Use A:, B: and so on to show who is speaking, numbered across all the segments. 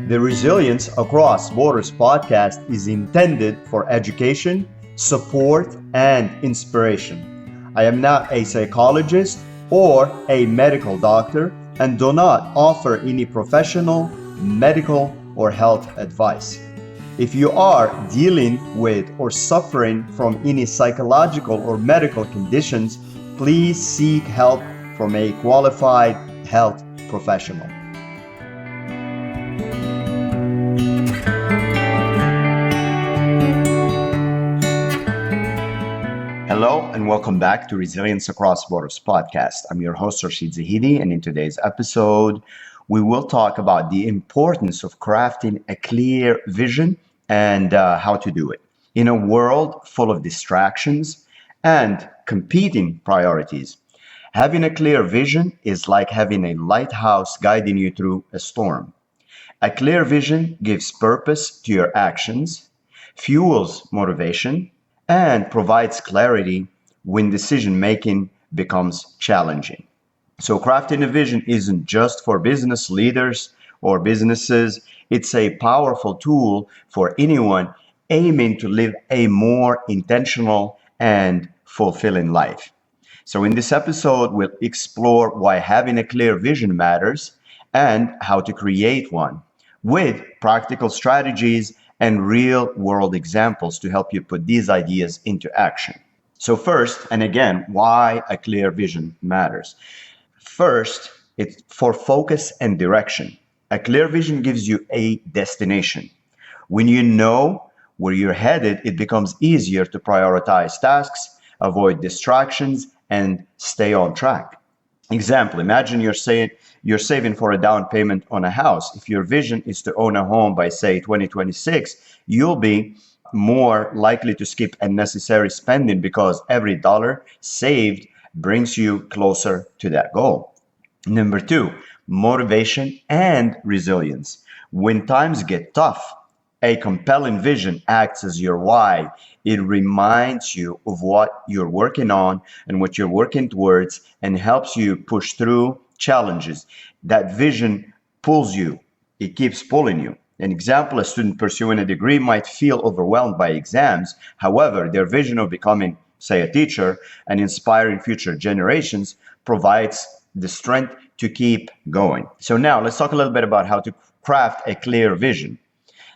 A: The Resilience Across Borders podcast is intended for education, support, and inspiration. I am not a psychologist or a medical doctor and do not offer any professional, medical, or health advice. If you are dealing with or suffering from any psychological or medical conditions, please seek help from a qualified health professional. Hello and welcome back to Resilience Across Borders podcast. I'm your host, Rachid, and in today's episode, we will talk about the importance of crafting a clear vision and how to do it. In a world full of distractions and competing priorities, having a clear vision is like having a lighthouse guiding you through a storm. A clear vision gives purpose to your actions, fuels motivation, and provides clarity when decision-making becomes challenging. So crafting a vision isn't just for business leaders or businesses. It's a powerful tool for anyone aiming to live a more intentional and fulfilling life. So in this episode, we'll explore why having a clear vision matters and how to create one with practical strategies and real-world examples to help you put these ideas into action. So first, and again, why a clear vision matters. First, it's for focus and direction. A clear vision gives you a destination. When you know where you're headed, it becomes easier to prioritize tasks, avoid distractions, and stay on track. Example, imagine you're saving for a down payment on a house. If your vision is to own a home by, say, 2026, you'll be more likely to skip unnecessary spending because every dollar saved brings you closer to that goal. Number two, motivation and resilience. When times get tough, a compelling vision acts as your why. It reminds you of what you're working on and what you're working towards and helps you push through challenges. That vision pulls you. It keeps pulling you. An example, a student pursuing a degree might feel overwhelmed by exams. However, their vision of becoming, say, a teacher and inspiring future generations provides the strength to keep going. So now let's talk a little bit about how to craft a clear vision.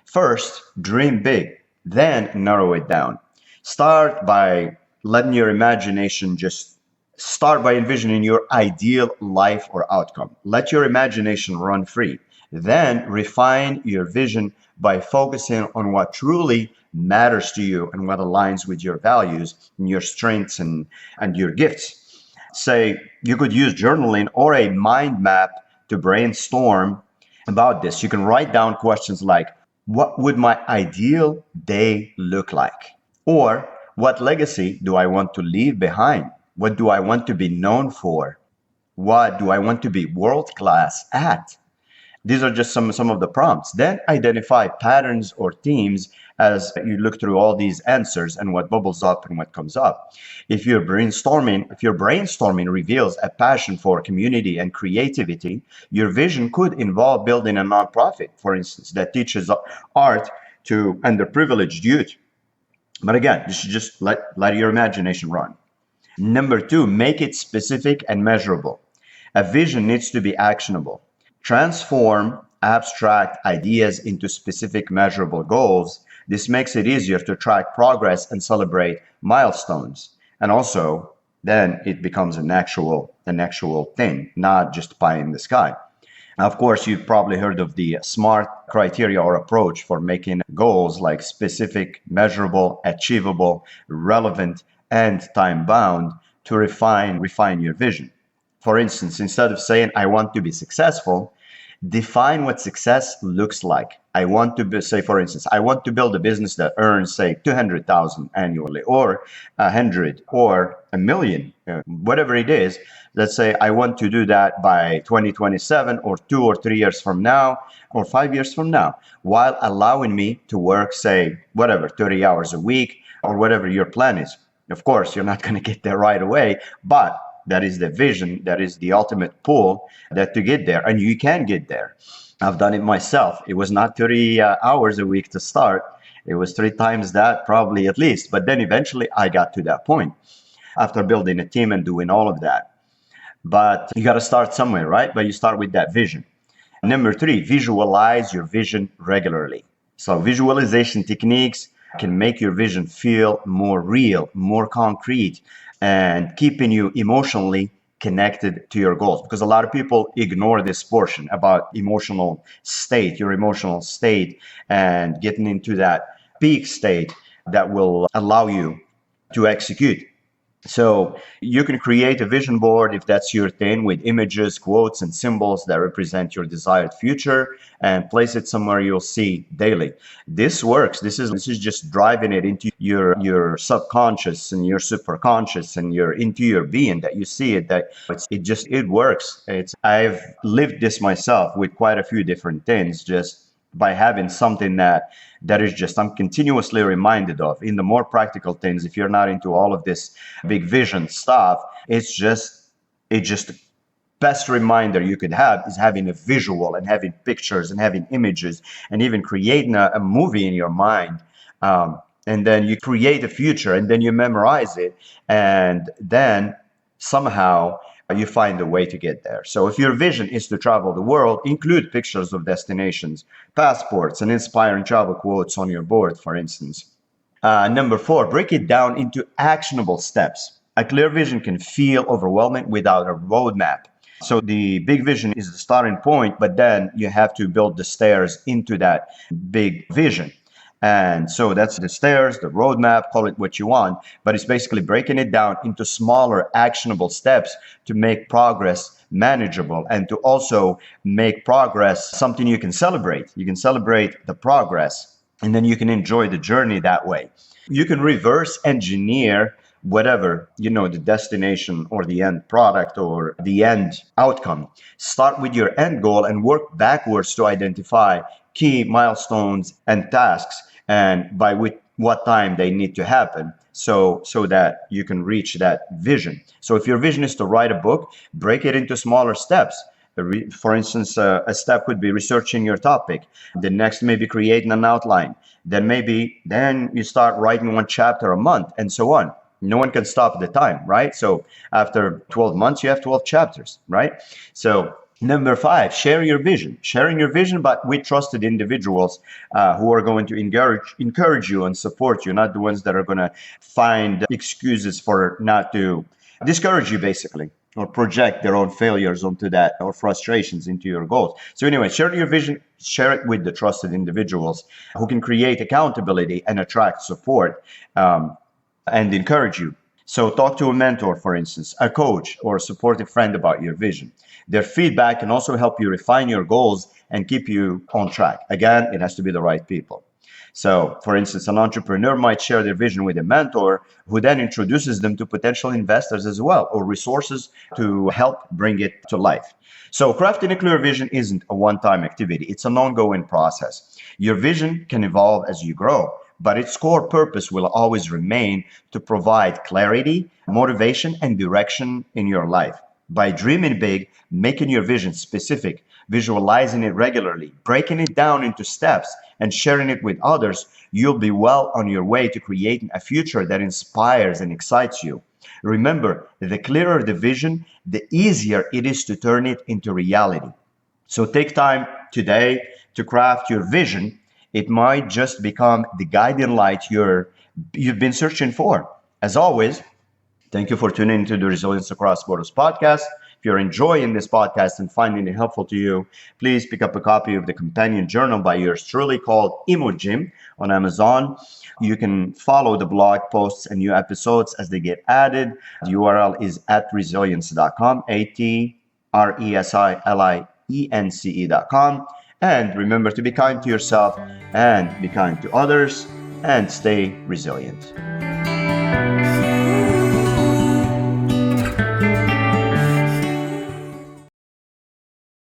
A: First, dream big, then narrow it down. Start by letting your imagination start by envisioning your ideal life or outcome. Let your imagination run free. Then refine your vision by focusing on what truly matters to you and what aligns with your values and your strengths and your gifts. Say, you could use journaling or a mind map to brainstorm about this. You can write down questions like, what would my ideal day look like? Or what legacy do I want to leave behind? What do I want to be known for? What do I want to be world-class at? These are just some of the prompts. Then identify patterns or themes as you look through all these answers and what bubbles up and what comes up. If your brainstorming reveals a passion for community and creativity, your vision could involve building a nonprofit, for instance, that teaches art to underprivileged youth. But again, you should just let your imagination run. Number two, make it specific and measurable. A vision needs to be actionable. Transform abstract ideas into specific measurable goals. This makes it easier to track progress and celebrate milestones. And also, then it becomes an actual thing, not just pie in the sky. Of course, you've probably heard of the SMART criteria or approach for making goals like specific, measurable, achievable, relevant, and time-bound to refine your vision. For instance, instead of saying, I want to be successful, define what success looks like. I want to build a business that earns, say, 200,000 annually, or 100, or a million, whatever it is. Let's say I want to do that by 2027, or 2 or 3 years from now, or 5 years from now, while allowing me to work, say, 30 hours a week, or whatever your plan is. Of course, you're not going to get there right away, but That is the vision, that is the ultimate pull that to get there, and you can get there. I've done it myself. It was not 30 hours a week to start. It was 3 times that, probably at least. But then eventually I got to that point after building a team and doing all of that. But you got to start somewhere, right? But you start with that vision. Number 3, visualize your vision regularly. So visualization techniques can make your vision feel more real, more concrete, and keeping you emotionally connected to your goals. Because a lot of people ignore this portion about emotional state, your emotional state, and getting into that peak state that will allow you to execute. So you can create a vision board if that's your thing, with images, quotes, and symbols that represent your desired future, and place it somewhere you'll see daily. This works. This is just driving it into your subconscious and your superconscious and into your being, that you see it, that it works. I've lived this myself with quite a few different things, just by having something that is just I'm continuously reminded of. In the more practical things, if you're not into all of this big vision stuff, it's just best reminder you could have is having a visual and having pictures and having images and even creating a movie in your mind. And then you create a future and then you memorize it, and then somehow you find a way to get there. So if your vision is to travel the world, include pictures of destinations, passports, and inspiring travel quotes on your board, for instance. Number 4, break it down into actionable steps. A clear vision can feel overwhelming without a roadmap. So the big vision is the starting point, but then you have to build the stairs into that big vision. And so that's the stairs, the roadmap, call it what you want, but it's basically breaking it down into smaller actionable steps to make progress manageable and to also make progress something you can celebrate. You can celebrate the progress, and then you can enjoy the journey that way. You can reverse engineer whatever, the destination or the end product or the end outcome. Start with your end goal and work backwards to identify key milestones and tasks, and by what time they need to happen, so that you can reach that vision. So if your vision is to write a book, break it into smaller steps. For instance, a step could be researching your topic. The next, maybe creating an outline. Then you start writing 1 chapter a month, and so on. No one can stop the time, right? So after 12 months, you have 12 chapters, right? So number 5, share your vision. Sharing your vision, but with trusted individuals who are going to encourage you and support you, not the ones that are going to find excuses for not to discourage you, basically, or project their own failures onto that, or frustrations into your goals. So anyway, share your vision, share it with the trusted individuals who can create accountability and attract support and encourage you. So talk to a mentor, for instance, a coach, or a supportive friend about your vision. Their feedback can also help you refine your goals and keep you on track. Again, it has to be the right people. So, for instance, an entrepreneur might share their vision with a mentor who then introduces them to potential investors as well, or resources to help bring it to life. So crafting a clear vision isn't a one-time activity. It's an ongoing process. Your vision can evolve as you grow, but its core purpose will always remain to provide clarity, motivation, and direction in your life. By dreaming big, making your vision specific, visualizing it regularly, breaking it down into steps, and sharing it with others, you'll be well on your way to creating a future that inspires and excites you. Remember, the clearer the vision, the easier it is to turn it into reality. So take time today to craft your vision. It might just become the guiding light you've been searching for. As always, thank you for tuning into the Resilience Across Borders podcast. If you're enjoying this podcast and finding it helpful to you, please pick up a copy of the companion journal by yours truly called Emojim on Amazon. You can follow the blog posts and new episodes as they get added. The URL is @resilience.com, ATRESILIENCE.com. And remember to be kind to yourself and be kind to others and stay resilient.